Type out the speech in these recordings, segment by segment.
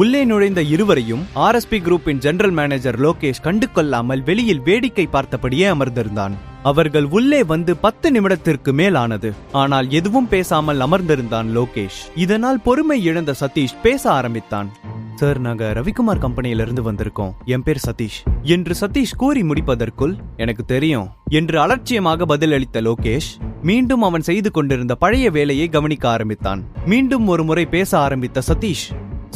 உள்ளே நுழைந்த இருவரையும் ஆர்எஸ்பி குரூப்பின் ஜெனரல் மேனேஜர் லோகேஷ் கண்டு கொள்ளாமல் வெளியில் வேடிக்கை பார்த்தபடியே அமர்ந்திருந்தான். அவர்கள் உள்ளே வந்து 10 நிமிடத்திற்கு மேல் ஆனது. ஆனால் எதுவும் பேசாமல் அமர்ந்திருந்தான் லோகேஷ். இதனால் பொறுமை இழந்த சதீஷ் பேச ஆரம்பித்தான். சார், நாங்க ரவிக்குமார் கம்பெனியிலிருந்து வந்திருக்கோம். என் பேர் சதீஷ் என்று சதீஷ் கூறி முடிப்பதற்குள் எனக்கு தெரியும் என்று அலட்சியமாக பதிலளித்த லோகேஷ் மீண்டும் அவன் செய்து கொண்டிருந்த பழைய வேலையை கவனிக்க ஆரம்பித்தான். மீண்டும் ஒரு முறை பேச ஆரம்பித்த சதீஷ்,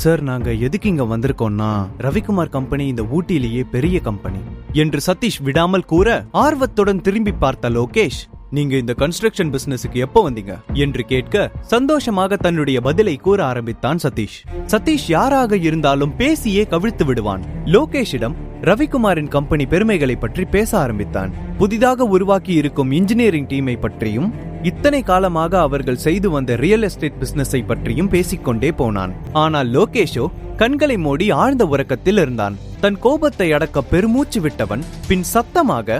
சார், நாங்க எதுக்கு இங்க வந்திருக்கோம்னா ரவிக்குமார் கம்பெனி இந்த ஊட்டியிலேயே பெரிய கம்பெனி என்று சதீஷ் விடாமல் கூற ஆர்வத்துடன் திரும்பி பார்த்த லோகேஷ், நீங்க இந்த கன்ஸ்ட்ரக்ஷன் பிசினஸுக்கு எப்போ வந்தீங்க என்று கேட்க சந்தோஷமாக தன்னுடைய பதிலை கூற ஆரம்பித்தான் சதீஷ். சதீஷ் யாராக இருந்தாலும் பேசியே கவிழ்த்து விடுவான். லோகேஷிடம் ரவிக்குமாரின் கம்பெனி பெருமைகளை பற்றி பேச ஆரம்பித்தான். புதிதாக உருவாக்கி இருக்கும் இன்ஜினியரிங் டீமை பற்றியும் இத்தனை காலமாக அவர்கள் செய்து வந்த ரியல் எஸ்டேட் பிசினஸை பற்றியும் பேசிக்கொண்டே போனான். ஆனால் லோகேஷோ கண்களை மூடி ஆழ்ந்த உறக்கத்தில் இருந்தான். தன் கோபத்தை அடக்க பெருமூச்சு விட்டவன் பின் சத்தமாக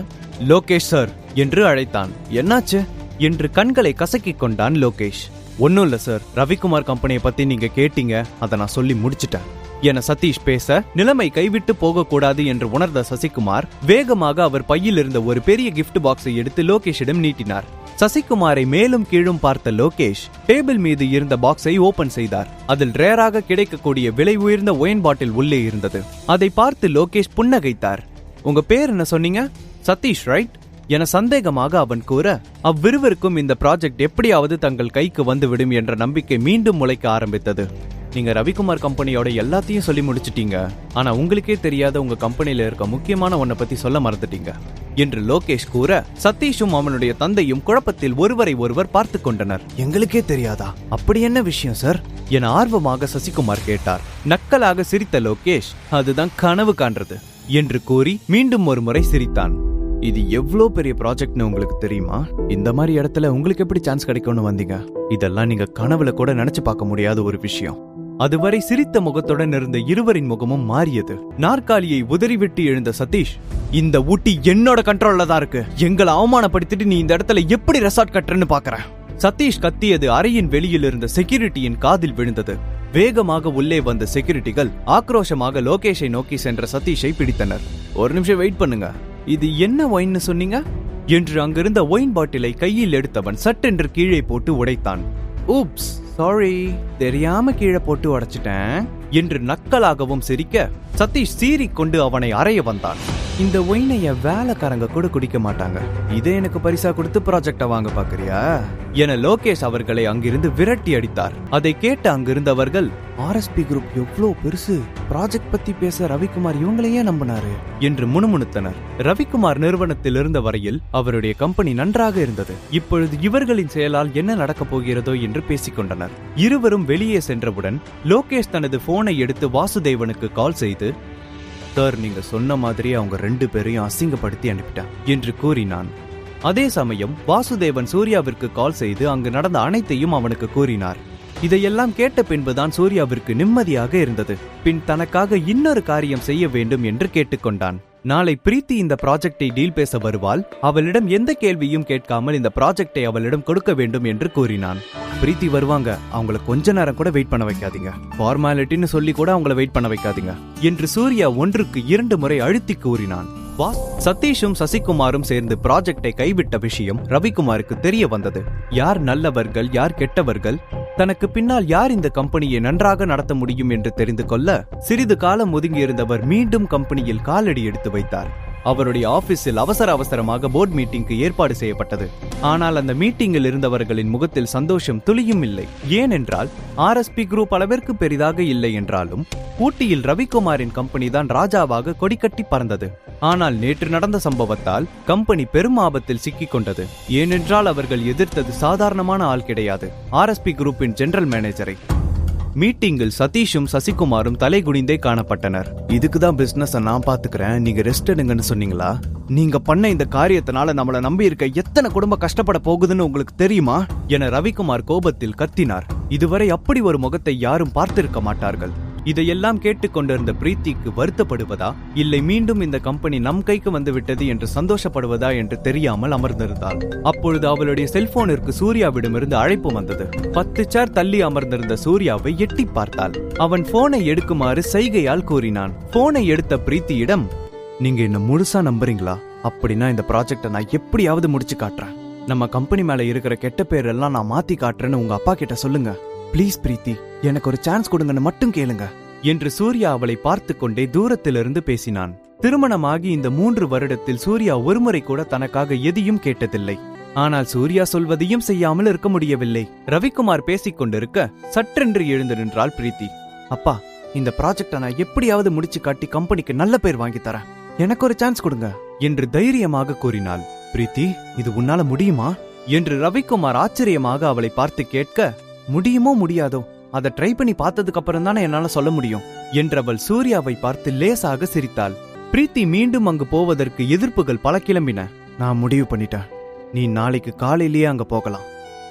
லோகேஷ் சார் என்று அழைத்தான். என்னாச்சு என்று கண்களை கசக்கிக் கொண்டான் லோகேஷ். ஒன்னும் இல்ல சார், ரவிக்குமார் கம்பெனியை பத்தி நீங்க கேட்டீங்க, அதை நான் சொல்லி முடிச்சிட்டேன் என சதீஷ் பேச நிலைமை கைவிட்டு போகக்கூடாது என்று உணர்ந்த சசிகுமார் வேகமாக அவர் பையில் இருந்த ஒரு பெரிய கிஃப்ட் பாக்ஸை எடுத்து லோகேஷிடம் நீட்டினார். சசிகுமாரை மேலும் கீழும் பார்த்த லோகேஷ் டேபிள் மீது இருந்த பாக்ஸை ஓபன் செய்தார். அதில் ரேராக கிடைக்கக்கூடிய விலை உயர்ந்த ஒயின் பாட்டில் உள்ளே இருந்தது. அதை பார்த்து லோகேஷ் புன்னகைத்தார். உங்க பேர் என்ன சொன்னீங்க? சதீஷ் ரைட் என சந்தேகமாக அவன் கூற, அவ்விருவருக்கும் இந்த ப்ராஜெக்ட் எப்படியாவது தங்கள் கைக்கு வந்துவிடும் என்ற நம்பிக்கை மீண்டும் முளைக்க ஆரம்பித்தது. நீங்க ரவிக்குமார் கம்பெனியோட எல்லாத்தையும் சொல்லி முடிச்சிட்டீங்க, ஆனா உங்களுக்கே தெரியாத உங்க கம்பெனியில இருக்க முக்கியமான ஒன்ன பத்தி சொல்ல மறந்துட்டீங்க என்று லோகேஷ் கூற சதீஷும் அவனுடைய தந்தையும் குழப்பத்தில் ஒருவரை ஒருவர் பார்த்து கொண்டனர். எங்களுக்கே தெரியாதா? அப்படி என்ன விஷயம் சார் என ஆர்வமாக சசிகுமார் கேட்டார். நக்கலாக சிரித்த லோகேஷ், அதுதான் கனவு காண்றது என்று கூறி மீண்டும் ஒரு முறை சிரித்தான். இது எவ்வளோ பெரிய ப்ராஜெக்ட்னு உங்களுக்கு தெரியுமா? இந்த மாதிரி இடத்துல உங்களுக்கு எப்படி சான்ஸ் கிடைக்கும்னு வந்தீங்க? இதெல்லாம் நீங்க கனவுல கூட நினைச்சு பார்க்க முடியாத ஒரு விஷயம். அதுவரை சிரித்த முகத்துடன் இருந்த இருவரின் முகமும் மாறியது. நாற்காலியை உதறிவிட்டு எழுந்த சதீஷ், இந்த ஊட்டி என்னோட கண்ட்ரோல்ல தான் இருக்கு. எங்களை அவமானப்படுத்திட்டு நீ இந்த இடத்துல எப்படி ரெசார்ட் கட்டுறன்னு பாக்குற? சதீஷ் கத்தியது அறையின் வெளியில் இருந்த செக்யூரிட்டியின் காதில் விழுந்தது. வேகமாக உள்ளே வந்த செக்யூரிட்டிகள் ஆக்ரோஷமாக லோகேஷை நோக்கி சென்ற சதீஷை பிடித்தனர். ஒரு நிமிஷம் வெயிட் பண்ணுங்க, இது என்ன ஒயின்னு சொன்னீங்க என்று அங்கிருந்த ஒயின் பாட்டிலை கையில் எடுத்தவன் சட்டென்று கீழே போட்டு உடைத்தான். ஊப்ஸ், சாரி, தெரியாம கீழே போட்டு உடைச்சிட்டேன் என்று நக்கலாகவும் சிரிக்க சதீஷ் சீறிக்கொண்டு அவனை அறைய வந்தான். இந்த ஒயினைய வேலைக்காரங்க கூட குடிக்க மாட்டாங்க, இதை எனக்கு பரிசா கொடுத்து ப்ராஜெக்ட வாங்க பாக்குறியா என லோகேஷ் அவர்களை அங்கிருந்து விரட்டி அடித்தார். அதை கேட்ட அங்கிருந்தவர்கள், ஆர்எஸ்பி குரூப் எவ்வளவு பெருசு, ப்ராஜெக்ட் பத்தி பேச ரவிக்குமார் இவங்களையே நம்பினாரு என்று முணுமுணுத்தனர். ரவிக்குமார் நிறுவனத்தில் இருந்த வரையில் அவருடைய கம்பெனி நன்றாக இருந்தது. இப்பொழுது இவர்களின் செயலால் என்ன நடக்கப் போகிறதோ என்று பேசிக்கொண்டனர். இருவரும் வெளியே சென்றவுடன் லோகேஷ் தனது போனை எடுத்து வாசுதேவனுக்கு கால் செய்து, சார், நீங்க சொன்ன மாதிரி அவங்க 2 பேரையும் அசிங்கப்படுத்தி அனுப்பிட்டான் என்று கூறினான். அதே சமயம் வாசுதேவன் சூர்யாவிற்கு கால் செய்து அங்கு நடந்த அனைத்தையும் அவனுக்கு கூறினார். இதையெல்லாம் கேட்ட பின்புதான் சூர்யாவிற்கு நிம்மதியாக இருந்தது. பின் தனக்காக இன்னொரு காரியம் செய்ய வேண்டும் என்று கேட்டுக்கொண்டான். நாளை பிரீத்தி இந்த ப்ராஜெக்டை டீல் பேச வருவாள். அவளிடம் எந்த கேள்வியும் கேட்காமல் இந்த ப்ராஜெக்டை அவளிடம் கொடுக்க வேண்டும் என்று கூறினான். பிரீத்தி வருவாங்க, அவங்கள கொஞ்ச நேரம் கூட வெயிட் பண்ண வைக்காதீங்க, ஃபார்மாலிட்டின்னு சொல்லி கூட அவங்கள வெயிட் பண்ண வைக்காதீங்க என்று சூர்யா 1க்கு 2 முறை அழுத்தி கூறினான். சதீஷும் சசிகுமாரும் சேர்ந்து ப்ராஜெக்டை கைவிட்ட விஷயம் ரவிக்குமாருக்கு தெரிய வந்தது. யார் நல்லவர்கள், யார் கெட்டவர்கள், தனக்கு பின்னால் யார் இந்த கம்பெனியை நன்றாக நடத்த முடியும் என்று தெரிந்து கொள்ள சிறிது காலம் ஒதுங்கியிருந்தவர் மீண்டும் கம்பெனியில் காலடி எடுத்து வைத்தார். அவருடைய ஆபீஸில் அவசரமாக போர்டு மீட்டிங்க்கு ஏற்பாடு செய்யப்பட்டது. ஆனால் அந்த மீட்டிங்கில் இருந்தவர்களின் முகத்தில் சந்தோஷம் துளியும் இல்லை. ஏனென்றால் ஆர்எஸ்பி குரூப் அளவிற்கு பெரிதாக இல்லை என்றாலும் ஊட்டியில் ரவிக்குமாரின் கம்பெனி தான் ராஜாவாக கொடிக்கட்டி பறந்தது. ஆனால் நேற்று நடந்த சம்பவத்தால் கம்பெனி பெரும் ஆபத்தில் சிக்கிக் கொண்டது. ஏனென்றால் அவர்கள் எதிர்த்தது சாதாரணமான ஆள் கிடையாது, ஆர்எஸ்பி குரூப்பின் ஜெனரல் மேனேஜரை. மீட்டிங்கில் சதீஷும் சசிகுமாரும் தலைகுனிந்தே காணப்பட்டனர். இதுக்குதான் பிசினஸ் நான் பாத்துக்கிறேன், நீங்க ரெஸ்ட் எடுங்கன்னு சொன்னீங்களா? நீங்க பண்ண இந்த காரியத்தினால நம்மள நம்பி இருக்க எத்தனை குடும்பம் கஷ்டப்பட போகுதுன்னு உங்களுக்கு தெரியுமா என ரவிக்குமார் கோபத்தில் கத்தினார். இதுவரை அப்படி ஒரு முகத்தை யாரும் பார்த்திருக்க மாட்டார்கள். இதையெல்லாம் கேட்டுக்கொண்டிருந்த பிரீத்திக்கு வருத்தப்படுவதா இல்லை மீண்டும் இந்த கம்பெனி நம் கைக்கு வந்துவிட்டது என்று சந்தோஷப்படுவதா என்று தெரியாமல் அமர்ந்திருந்தாள். அப்பொழுது அவளுடைய செல்போனிற்கு சூர்யாவிடமிருந்து அழைப்பு வந்தது. 10 சேர் தள்ளி அமர்ந்திருந்த சூர்யாவை எட்டி பார்த்தாள். அவன் போனை எடுக்குமாறு சைகையால் கூறினான். போனை எடுத்த பிரீத்தியிடம், நீங்க என்ன முழுசா நம்புறீங்களா? அப்படின்னா இந்த ப்ராஜெக்டை நான் எப்படியாவது முடிச்சு காட்டுறேன். நம்ம கம்பெனி மேல இருக்கிற கெட்ட பேர் எல்லாம் நான் மாத்தி காட்டுறேன்னு உங்க அப்பா கிட்ட சொல்லுங்க. பிளீஸ் பிரீத்தி, எனக்கு ஒரு சான்ஸ் கொடுங்கன்னு மட்டும் கேளுங்க என்று சூர்யா அவளை பார்த்து கொண்டே தூரத்திலிருந்து பேசினான். திருமணமாகி இந்த 3 வருடத்தில் சூர்யா ஒருமுறை கூட தனக்காக எதையும் கேட்டதில்லை. ஆனால் சூர்யா சொல்வதையும் செய்யாமல் இருக்க முடியவில்லை. ரவிக்குமார் பேசிக் கொண்டிருக்க சற்றென்று எழுந்து நின்றாள் பிரீத்தி. அப்பா, இந்த ப்ராஜெக்டை நான் எப்படியாவது முடிச்சு காட்டி கம்பெனிக்கு நல்ல பேர் வாங்கி தரேன். எனக்கு ஒரு சான்ஸ் கொடுங்க என்று தைரியமாக கூறினாள். பிரீத்தி, இது உன்னால முடியுமா என்று ரவிக்குமார் ஆச்சரியமாக அவளை பார்த்து கேட்க, முடியுமோ முடியாதோ அதை ட்ரை பண்ணி பார்த்ததுக்கு அப்புறம் தானே என்னால சொல்ல முடியும் என்றவள் சூர்யாவை பார்த்து லேசாக சிரித்தாள். பிரீத்தி மீண்டும் அங்கு போவதற்கு எதிர்ப்புகள் பல கிளம்பின. நான் முடிவு பண்ணிட்டேன், நீ நாளைக்கு காலையிலேயே அங்க போகலாம்.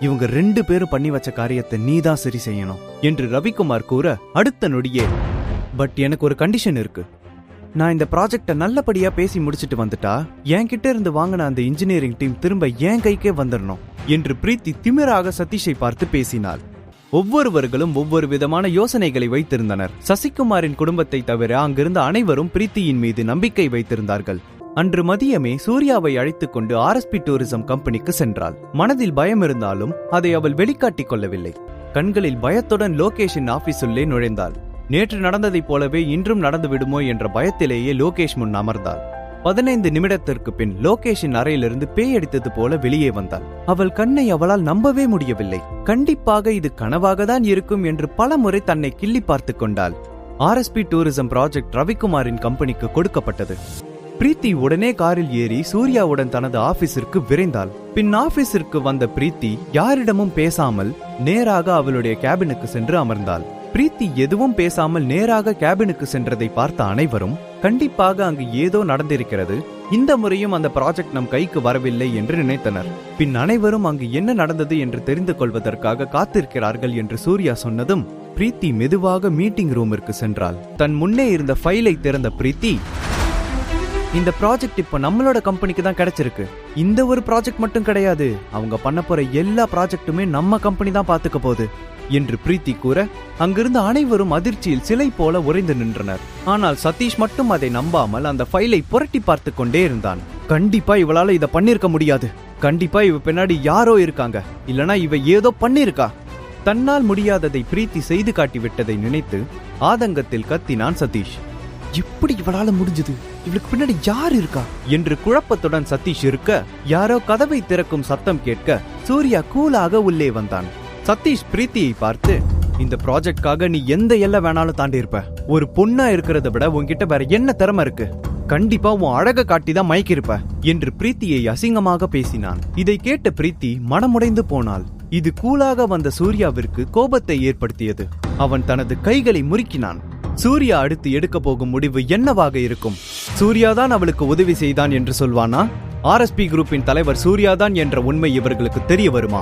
இவங்க 2 பேரும் பண்ணி வச்ச காரியத்தை நீதான் சரி செய்யணும் என்று ரவிக்குமார் கூற, அடுத்த நொடியே, பட் எனக்கு ஒரு கண்டிஷன் இருக்கு. நான் இந்த ப்ராஜெக்டை நல்லபடியா பேசி முடிச்சிட்டு வந்துட்டா என்கிட்ட இருந்து வாங்கின அந்த இன்ஜினியரிங் டீம் திரும்ப என் கைக்கே வந்துடணும் என்று பிரீத்தி திமிராக சதீஷை பார்த்து பேசினாள். ஒவ்வொருவர்களும் ஒவ்வொரு விதமான யோசனைகளை வைத்திருந்தனர். சசிகுமாரின் குடும்பத்தை தவிர அங்கிருந்த அனைவரும் பிரீத்தியின் மீது நம்பிக்கை வைத்திருந்தார்கள். அன்று மதியமே சூர்யாவை அழைத்துக் கொண்டு ஆர்எஸ்பி டூரிசம் கம்பெனிக்கு சென்றாள். மனதில் பயம் இருந்தாலும் அதை அவள் வெளிக்காட்டிக் கொள்ளவில்லை. கண்களில் பயத்துடன் லோகேஷின் ஆபீஸுள்ளே நுழைந்தாள். நேற்று நடந்ததைப் போலவே இன்றும் நடந்து விடுமோ என்ற பயத்திலேயே லோகேஷ் முன் அமர்ந்தாள். 15 நிமிடத்திற்கு பின் லோகேஷின் அறையிலிருந்து பேய் அடித்தது போல வெளியே வந்தாள். அவள் கண்ணை அவளால் நம்பவே முடியவில்லை. கண்டிப்பாக இது கனவாக தான் இருக்கும் என்று பல முறை தன்னை கிள்ளி பார்த்து கொண்டாள். ஆர்எஸ்பி டூரிசம் ப்ராஜெக்ட் ரவிக்குமாரின் கம்பெனிக்கு கொடுக்கப்பட்டது. பிரீத்தி உடனே காரில் ஏறி சூர்யாவுடன் தனது ஆபீஸிற்கு விரைந்தாள். பின் ஆபீஸிற்கு வந்த பிரீத்தி யாரிடமும் பேசாமல் நேராக அவளுடைய கேபினுக்கு சென்று அமர்ந்தாள். பிரீத்தி எதுவும் பேசாமல் நேராக கேபினுக்கு சென்றதை பார்த்த அனைவரும் கண்டிப்பாக அங்கு ஏதோ நடந்திருக்கிறது, இந்த முறையும் அந்த ப்ராஜெக்ட் நம் கைக்கு வரவில்லை என்று நினைத்தனர். பின் அனைவரும் அங்கு என்ன நடந்தது என்று தெரிந்து கொள்வதற்காக காத்திருக்கிறார்கள் என்று சூர்யா சொன்னதும் பிரீத்தி மெதுவாக மீட்டிங் ரூமிற்கு சென்றாள். தன் முன்னே இருந்த ஃபைலை திறந்த பிரீத்தி, இந்த ப்ராஜெக்ட் இப்ப நம்மளோட கம்பெனிக்கு தான் கிடைச்சிருக்கு. இந்த ஒரு ப்ராஜெக்ட் மட்டும் கிடையாது, அவங்க பண்ண போற எல்லா ப்ராஜெக்ட்டுமே நம்ம கம்பெனி தான் பாத்துக்க போகுது என்று பிரீத்தி கூற, அங்கிருந்த அனைவரும் அதிர்ச்சியில் சிலை போல உறைந்து நின்றனர். ஆனால் சதீஷ் மட்டும் அதை நம்பாமல் அந்த ஃபைலை புரட்டி பார்த்து கொண்டே இருந்தான். கண்டிப்பா இவளால இத பண்ணிருக்க முடியாது, கண்டிப்பா இவ பின்னாடி யாரோ இருக்காங்க, இல்லனா இவ ஏதோ பண்ணிருக்கா. தன்னால் முடியாததை பிரீத்தி செய்து காட்டி விட்டதை நினைத்து ஆதங்கத்தில் கத்தினான் சதீஷ். எப்படி இவளால முடிஞ்சது, இவளுக்கு பின்னாடி யார் இருக்கா என்று குழப்பத்துடன் சதீஷ் இருக்க, யாரோ கதவை திறக்கும் சத்தம் கேட்க சூர்யா கூலாக உள்ளே வந்தான். சதீஷ் பிரீத்தியை பார்த்து, இந்த ப்ராஜெக்ட்காக நீ எந்த எல்லை வேணாலும் தாண்டி இருப்ப. ஒரு பொண்ணா இருக்கிறத விட உன்கிட்ட வேற என்ன திறமை இருக்கு, கண்டிப்பா உன் அழக காட்டிதான் மயக்கிருப்ப என்று பிரீத்தியை அசிங்கமாக பேசினான். இதை கேட்ட பிரீத்தி மனமுடைந்து போனாள். இது கூலாக வந்த சூர்யாவிற்கு கோபத்தை ஏற்படுத்தியது. அவன் தனது கைகளை முறுக்கினான். சூர்யா அடுத்து எடுக்க போகும் முடிவு என்னவாக இருக்கும்? சூர்யாதான் அவளுக்கு உதவி செய்தான் என்று சொல்வானா? ஆர்எஸ்பி குரூப்பின் தலைவர் சூர்யாதான் என்ற உண்மை இவர்களுக்கு தெரிய வருமா?